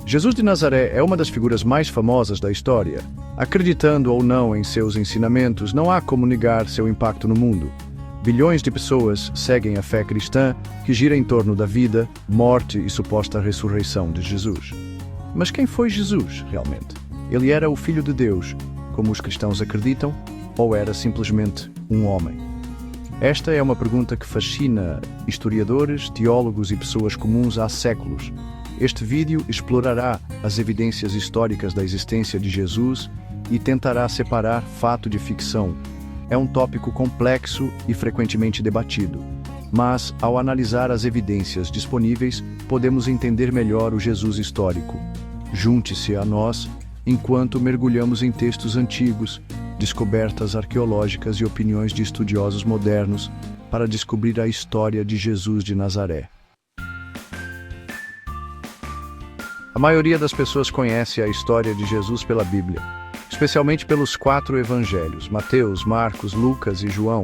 Jesus de Nazaré é uma das figuras mais famosas da história. Acreditando ou não em seus ensinamentos, não há como negar seu impacto no mundo. Bilhões de pessoas seguem a fé cristã que gira em torno da vida, morte e suposta ressurreição de Jesus. Mas quem foi Jesus, realmente? Ele era o Filho de Deus, como os cristãos acreditam, ou era simplesmente um homem? Esta é uma pergunta que fascina historiadores, teólogos e pessoas comuns há séculos. Este vídeo explorará as evidências históricas da existência de Jesus e tentará separar fato de ficção. É um tópico complexo e frequentemente debatido, mas ao analisar as evidências disponíveis, podemos entender melhor o Jesus histórico. Junte-se a nós enquanto mergulhamos em textos antigos, descobertas arqueológicas e opiniões de estudiosos modernos para descobrir a história de Jesus de Nazaré. A maioria das pessoas conhece a história de Jesus pela Bíblia, especialmente pelos 4 evangelhos, Mateus, Marcos, Lucas e João.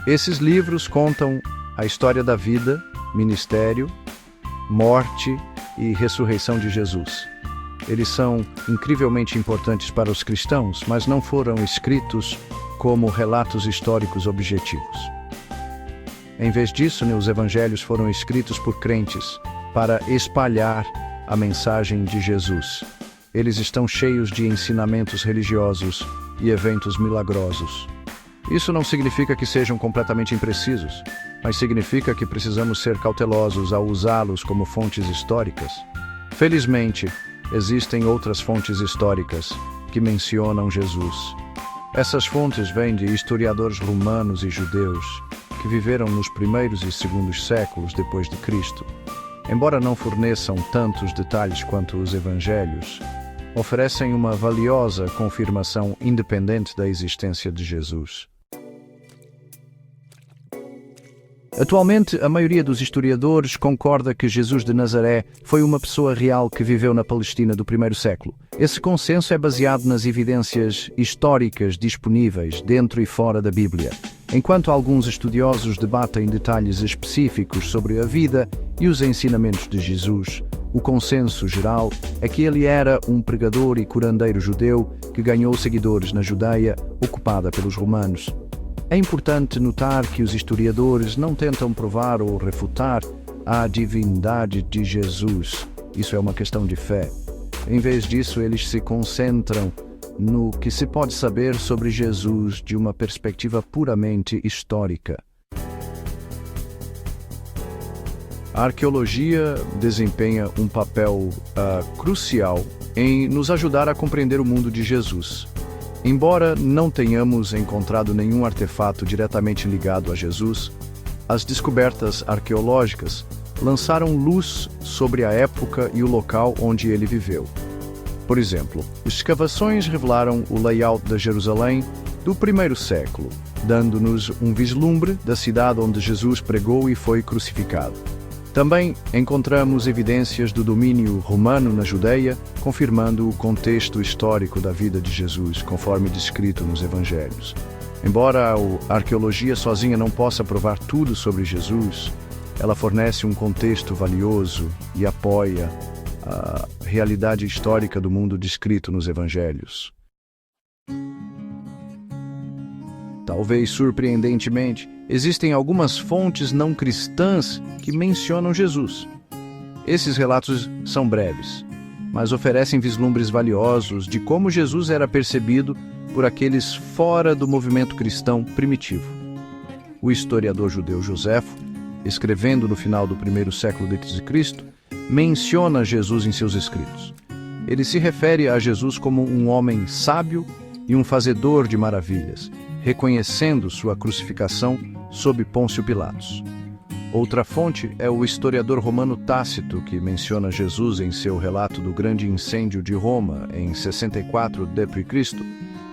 Esses livros contam a história da vida, ministério, morte e ressurreição de Jesus. Eles são incrivelmente importantes para os cristãos, mas não foram escritos como relatos históricos objetivos. Em vez disso, os evangelhos foram escritos por crentes para espalhar a mensagem de Jesus. Eles estão cheios de ensinamentos religiosos e eventos milagrosos. Isso não significa que sejam completamente imprecisos, mas significa que precisamos ser cautelosos ao usá-los como fontes históricas. Felizmente, existem outras fontes históricas que mencionam Jesus. Essas fontes vêm de historiadores romanos e judeus que viveram nos primeiros e segundos séculos depois de Cristo. Embora não forneçam tantos detalhes quanto os evangelhos, oferecem uma valiosa confirmação independente da existência de Jesus. Atualmente, a maioria dos historiadores concorda que Jesus de Nazaré foi uma pessoa real que viveu na Palestina do primeiro século. Esse consenso é baseado nas evidências históricas disponíveis dentro e fora da Bíblia. Enquanto alguns estudiosos debatem detalhes específicos sobre a vida e os ensinamentos de Jesus, o consenso geral é que ele era um pregador e curandeiro judeu que ganhou seguidores na Judeia, ocupada pelos romanos. É importante notar que os historiadores não tentam provar ou refutar a divindade de Jesus. Isso é uma questão de fé. Em vez disso, eles se concentram no que se pode saber sobre Jesus de uma perspectiva puramente histórica. A arqueologia desempenha um papel crucial em nos ajudar a compreender o mundo de Jesus. Embora não tenhamos encontrado nenhum artefato diretamente ligado a Jesus, as descobertas arqueológicas lançaram luz sobre a época e o local onde ele viveu. Por exemplo, escavações revelaram o layout da Jerusalém do primeiro século, dando-nos um vislumbre da cidade onde Jesus pregou e foi crucificado. Também encontramos evidências do domínio romano na Judeia, confirmando o contexto histórico da vida de Jesus, conforme descrito nos evangelhos. Embora a arqueologia sozinha não possa provar tudo sobre Jesus, ela fornece um contexto valioso e apoia a realidade histórica do mundo descrito nos evangelhos. Talvez surpreendentemente, existem algumas fontes não cristãs que mencionam Jesus. Esses relatos são breves, mas oferecem vislumbres valiosos de como Jesus era percebido por aqueles fora do movimento cristão primitivo. O historiador judeu Joséfo, escrevendo no final do primeiro século d.C., menciona Jesus em seus escritos. Ele se refere a Jesus como um homem sábio e um fazedor de maravilhas, reconhecendo sua crucificação sob Pôncio Pilatos. Outra fonte é o historiador romano Tácito, que menciona Jesus em seu relato do grande incêndio de Roma em 64 d.C.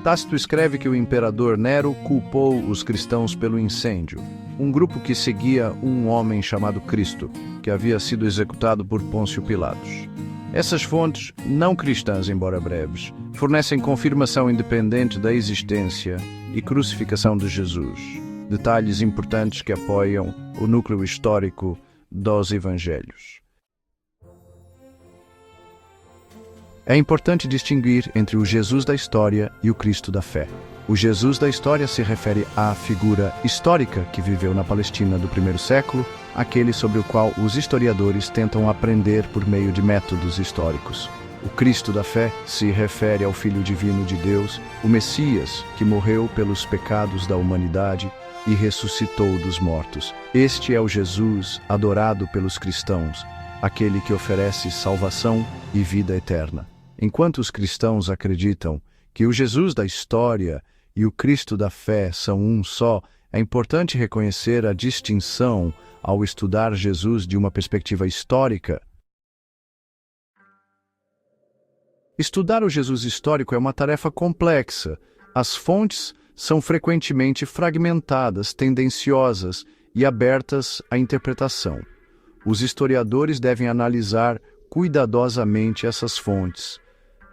Tácito escreve que o imperador Nero culpou os cristãos pelo incêndio, um grupo que seguia um homem chamado Cristo, que havia sido executado por Pôncio Pilatos. Essas fontes, não cristãs embora breves, fornecem confirmação independente da existência e crucificação de Jesus, detalhes importantes que apoiam o núcleo histórico dos evangelhos. É importante distinguir entre o Jesus da história e o Cristo da fé. O Jesus da história se refere à figura histórica que viveu na Palestina do primeiro século, aquele sobre o qual os historiadores tentam aprender por meio de métodos históricos. O Cristo da fé se refere ao Filho Divino de Deus, o Messias, que morreu pelos pecados da humanidade e ressuscitou dos mortos. Este é o Jesus adorado pelos cristãos, aquele que oferece salvação e vida eterna. Enquanto os cristãos acreditam que o Jesus da história e o Cristo da fé são um só, é importante reconhecer a distinção ao estudar Jesus de uma perspectiva histórica. Estudar o Jesus histórico é uma tarefa complexa. As fontes são frequentemente fragmentadas, tendenciosas e abertas à interpretação. Os historiadores devem analisar cuidadosamente essas fontes,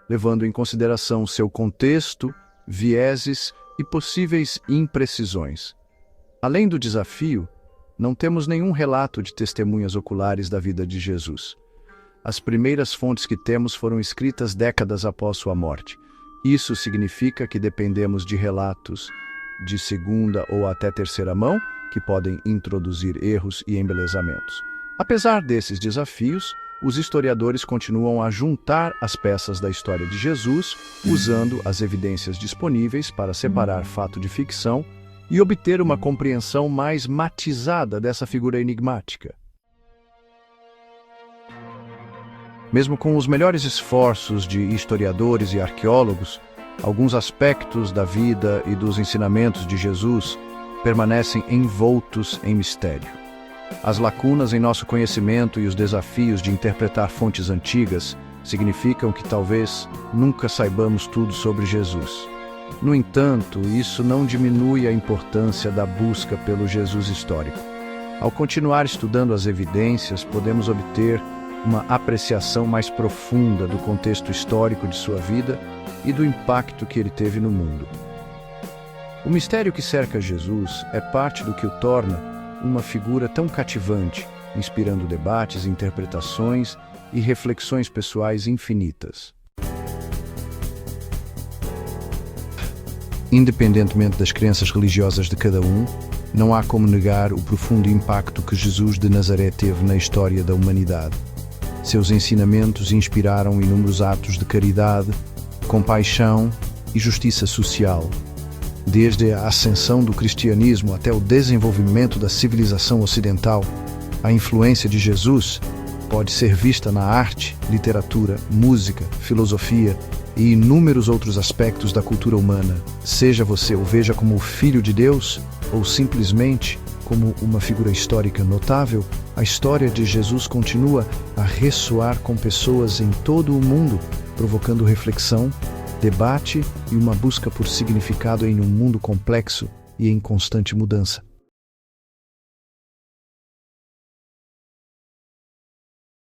levando em consideração seu contexto, vieses e possíveis imprecisões. Além do desafio, não temos nenhum relato de testemunhas oculares da vida de Jesus. As primeiras fontes que temos foram escritas décadas após sua morte. Isso significa que dependemos de relatos de segunda ou até terceira mão, que podem introduzir erros e embelezamentos. Apesar desses desafios, os historiadores continuam a juntar as peças da história de Jesus, usando as evidências disponíveis para separar fato de ficção e obter uma compreensão mais matizada dessa figura enigmática. Mesmo com os melhores esforços de historiadores e arqueólogos, alguns aspectos da vida e dos ensinamentos de Jesus permanecem envoltos em mistério. As lacunas em nosso conhecimento e os desafios de interpretar fontes antigas significam que talvez nunca saibamos tudo sobre Jesus. No entanto, isso não diminui a importância da busca pelo Jesus histórico. Ao continuar estudando as evidências, podemos obter uma apreciação mais profunda do contexto histórico de sua vida e do impacto que ele teve no mundo. O mistério que cerca Jesus é parte do que o torna uma figura tão cativante, inspirando debates, interpretações e reflexões pessoais infinitas. Independentemente das crenças religiosas de cada um, não há como negar o profundo impacto que Jesus de Nazaré teve na história da humanidade. Seus ensinamentos inspiraram inúmeros atos de caridade, compaixão e justiça social. Desde a ascensão do cristianismo até o desenvolvimento da civilização ocidental, a influência de Jesus pode ser vista na arte, literatura, música, filosofia e inúmeros outros aspectos da cultura humana. Seja você o veja como o Filho de Deus ou simplesmente como uma figura histórica notável, a história de Jesus continua a ressoar com pessoas em todo o mundo, provocando reflexão, debate e uma busca por significado em um mundo complexo e em constante mudança.